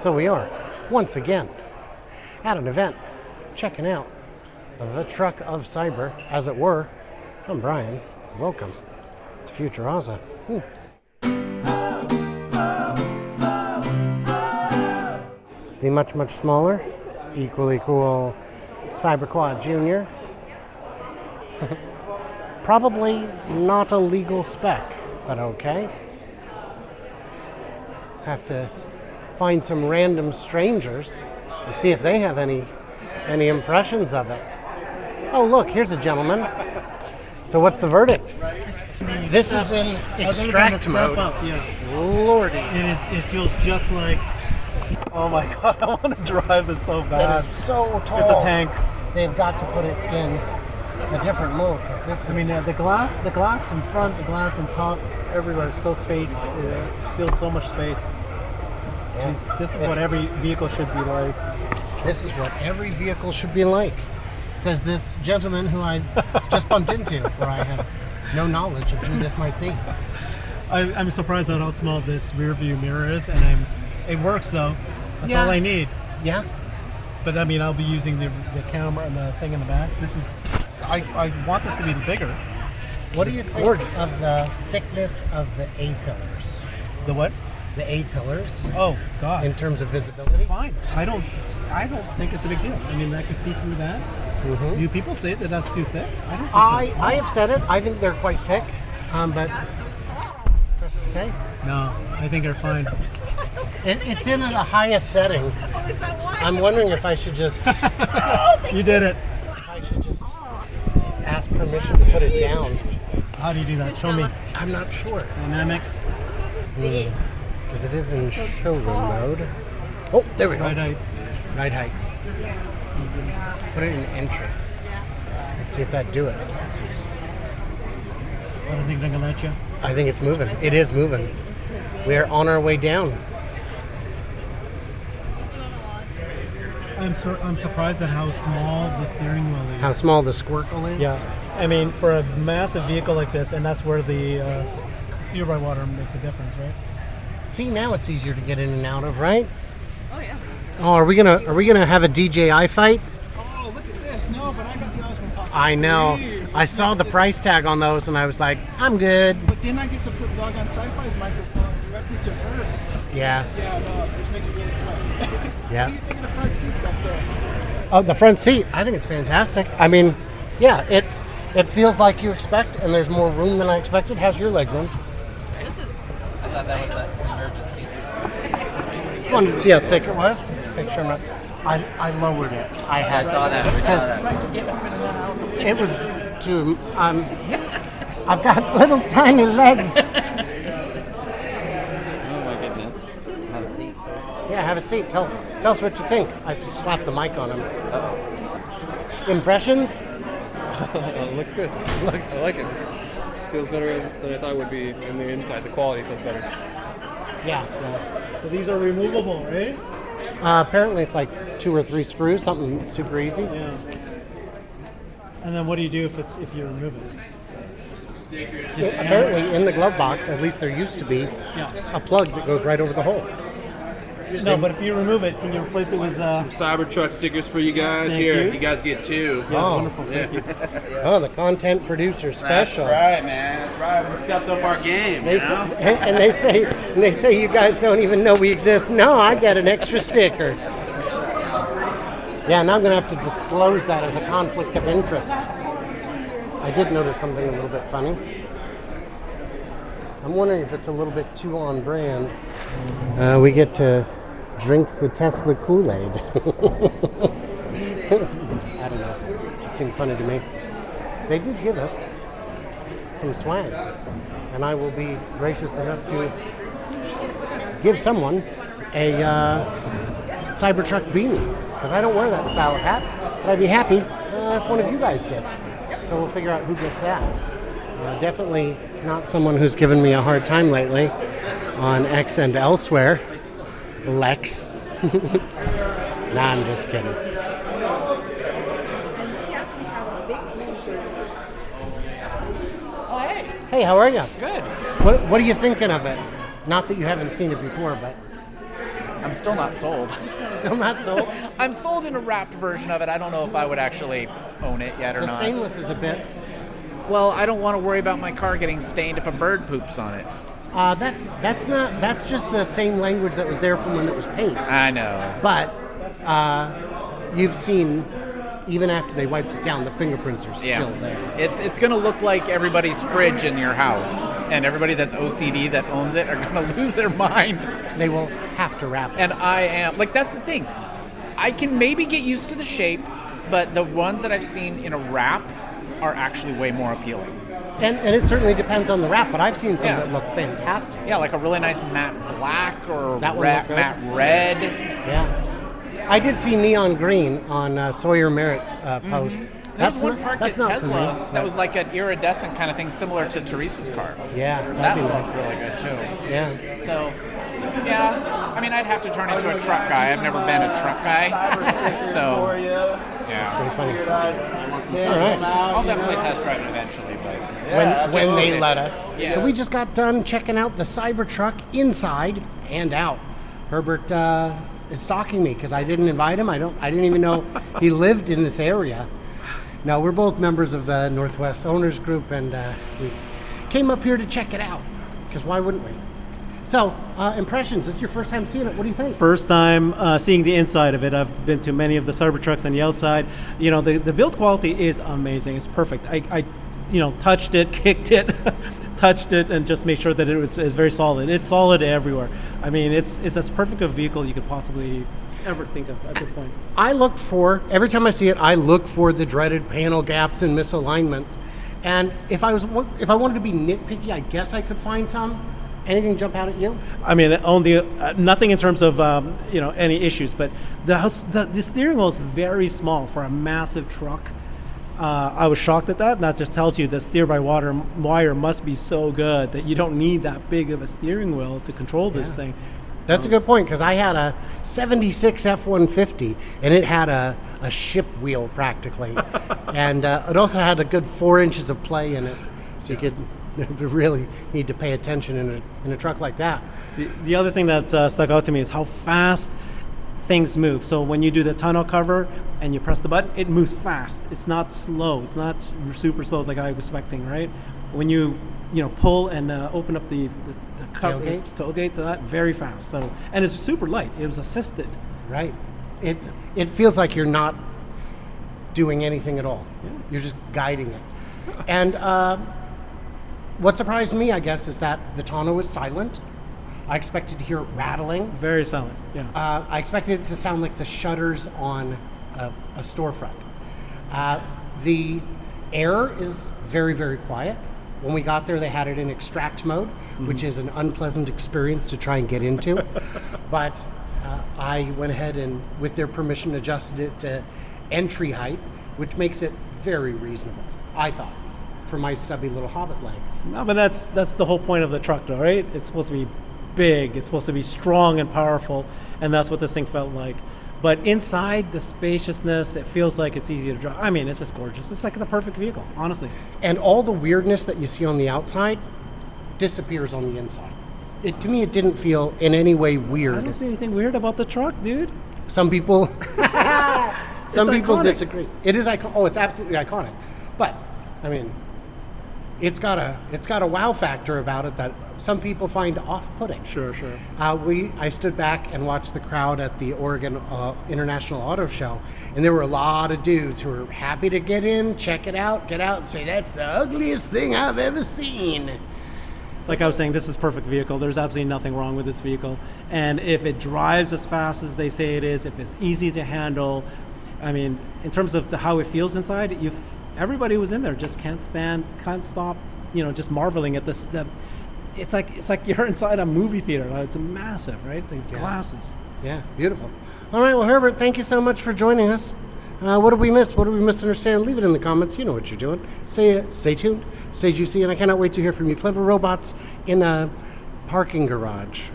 So we are, once again, at an event, checking out the truck of cyber, as it were. I'm Brian. Welcome to Future Oza. The much, much smaller, equally cool Cyberquad Junior. Probably not a legal spec, but okay. Have to find some random strangers and see if they have any impressions of it. Oh, look, here's a gentleman. So what's the verdict? This is in extract mode. Lordy. It feels just like, oh my god, I want to drive this so bad. That is so tall. It's a tank. They've got to put it in a different mode because this is... I mean, the glass in front, the glass in top, everywhere is so space. It feels so much space. Yeah. Jesus, this is what every vehicle should be like. This is what every vehicle should be like, says this gentleman who I just bumped into, where I have no knowledge of who this might be. I'm surprised at how small this rear view mirror is, and it works though. That's all I need. Yeah. But I mean, I'll be using the camera and the thing in the back. I want this to be bigger. What do you think of the thickness of the A-pillars? The what? The A-pillars. Oh God! In terms of visibility, it's fine. I don't think it's a big deal. I mean, I can see through that. Mm-hmm. Do people say that that's too thick? I don't think so. I have said it. I think they're quite thick, but tough to say. No, I think they're fine. It's in the highest setting. I'm wondering if I should just. You did it. If I should just ask permission to put it down. How do you do that? Show me. I'm not sure. Dynamics. Because it is in showroom mode. Oh, there we go. Ride height. Ride height. Put it in entry. Let's see if that do it. I don't think they're gonna let you. I think it's moving. It is moving. We are on our way down. I'm surprised at how small the steering wheel is. How small the squircle is? Yeah. I mean, for a massive vehicle like this, and that's where the steer by water makes a difference, right? See, now it's easier to get in and out of, right? Oh yeah. Oh, are we gonna have a DJI fight? Oh, look at this. No, but I got the Osmond Pocket. I know. I saw the price tag on those, and I was like, I'm good. But then I get to put Doggone Sci-Fi's microphone directly to her. Yeah. Yeah, no, which makes it really slick. Yeah. What do you think of the front seat back there? Oh, the front seat. I think it's fantastic. I mean, yeah, it feels like you expect, and there's more room than I expected. How's your leg room? I thought that was an emergency. Just wanted to see how thick it was. Make sure I'm not. I lowered it. I saw that. Right to get up and down. It was to. I've got little tiny legs. Oh my goodness. Have a seat. Yeah, have a seat. Tell us what you think. I just slapped the mic on him. Impressions? It looks good. I like it. Feels better than I thought it would be in the inside. The quality feels better. Yeah. So these are removable, right? Apparently it's like 2 or 3 screws, something super easy. Yeah. And then what do you do if you remove it? Apparently in the glove box, at least there used to be, a plug that goes right over the hole. No, but if you remove it, can you replace it with Cybertruck stickers for you guys. Thank Here, you. you guys get 2. Yeah, Oh. wonderful. Thank you. Oh, the content producer special. That's right, man. That's right. We stepped up our game. They say you guys don't even know we exist. No, I get an extra sticker. Yeah, now I'm going to have to disclose that as a conflict of interest. I did notice something a little bit funny. I'm wondering if it's a little bit too on brand. We get to drink the Tesla Kool-Aid. I don't know. It just seemed funny to me. They did give us some swag, and I will be gracious enough to give someone a Cybertruck beanie, because I don't wear that style of hat, but I'd be happy if one of you guys did. So we'll figure out who gets that. Definitely not someone who's given me a hard time lately on X and elsewhere. Lex. Nah, I'm just kidding. Oh hey. Hey, how are you? Good. What are you thinking of it? Not that you haven't seen it before, but I'm still not sold. Still not sold? I'm sold in a wrapped version of it. I don't know if I would actually own it yet or The not. stainless is a bit. Well, I don't want to worry about my car getting stained if a bird poops on it. That's just the same language that was there from when it was paint. I know. But you've seen, even after they wiped it down, the fingerprints are still there. It's going to look like everybody's fridge in your house, and everybody that's OCD that owns it are going to lose their mind. They will have to wrap it. And I am, like, that's the thing. I can maybe get used to the shape, but the ones that I've seen in a wrap are actually way more appealing. And it certainly depends on the wrap, but I've seen some that look fantastic. Yeah, like a really nice matte black or That one looked good. matte red. Yeah. I did see neon green on Sawyer Merritt's post. There's one parked at not for me, Tesla that but- was like an iridescent kind of thing, similar to Teresa's car. Yeah, That that'd be one nice. looked really good too. Yeah. So, yeah, I mean, I'd have to turn into a truck guy. I've never been a truck guy, so yeah. Pretty funny. All right. I'll definitely test drive it eventually, but When they see. let us. Yeah. So we just got done checking out the Cybertruck inside and out. Herbert is stalking me because I didn't invite him. I didn't even know he lived in this area. No, we're both members of the Northwest Owners Group, and we came up here to check it out because why wouldn't we? So, impressions. This is your first time seeing it. What do you think? First time seeing the inside of it. I've been to many of the Cybertrucks on the outside. You know, the build quality is amazing. It's perfect. I touched it, kicked it, touched it, and just made sure that it's very solid. It's solid everywhere. I mean, it's as perfect a vehicle you could possibly ever think of at this point. Every time I see it, I look for the dreaded panel gaps and misalignments. And if I wanted to be nitpicky, I guess I could find some. Anything jump out at you? I mean, only nothing in terms of any issues, but the steering wheel is very small for a massive truck. I was shocked at that, and that just tells you the steer-by-wire must be so good that you don't need that big of a steering wheel to control this thing. That's a good point, because I had a 76 F-150, and it had a ship wheel practically. And it also had a good 4 inches of play in it, so you could really need to pay attention in a truck like that. The other thing that stuck out to me is how fast things move. So when you do the tonneau cover and you press the button, it moves fast. It's not slow. It's not super slow like I was expecting, right? When you pull and open up the tailgate to that, very fast. So, and it's super light. It was assisted. Right. It feels like you're not doing anything at all. Yeah. You're just guiding it. And what surprised me, I guess, is that the tonneau was silent. I expected to hear it rattling. Very silent. Yeah. I expected it to sound like the shutters on a storefront. The air is very, very quiet. When we got there, they had it in extract mode, which is an unpleasant experience to try and get into. But I went ahead and, with their permission, adjusted it to entry height, which makes it very reasonable, I thought, for my stubby little hobbit legs. No, but that's the whole point of the truck, though, right? It's supposed to be big. It's supposed to be strong and powerful, and that's what this thing felt like. But inside, the spaciousness, it feels like it's easy to drive. I mean, it's just gorgeous. It's like the perfect vehicle, honestly. And all the weirdness that you see on the outside disappears on the inside. To me, it didn't feel in any way I weird. don't see anything weird about the truck, dude. Some people, some people iconic. disagree. It is iconic. Oh, it's absolutely iconic. But I mean, it's got a wow factor about it that some people find off-putting. Sure. I stood back and watched the crowd at the Oregon International Auto Show, and there were a lot of dudes who were happy to get in, check it out, get out, and say that's the ugliest thing I've ever seen. Like I was saying, this is a perfect vehicle. There's absolutely nothing wrong with this vehicle. And if it drives as fast as they say it is, if it's easy to handle, I mean, in terms of how it feels inside, everybody who was in there just can't stop, just marveling at this. It's like you're inside a movie theater. It's massive, right? The glasses. Yeah, beautiful. All right, well, Herbert, thank you so much for joining us. What did we miss? What did we misunderstand? Leave it in the comments. You know what you're doing. Stay tuned, stay juicy, and I cannot wait to hear from you clever robots in a parking garage.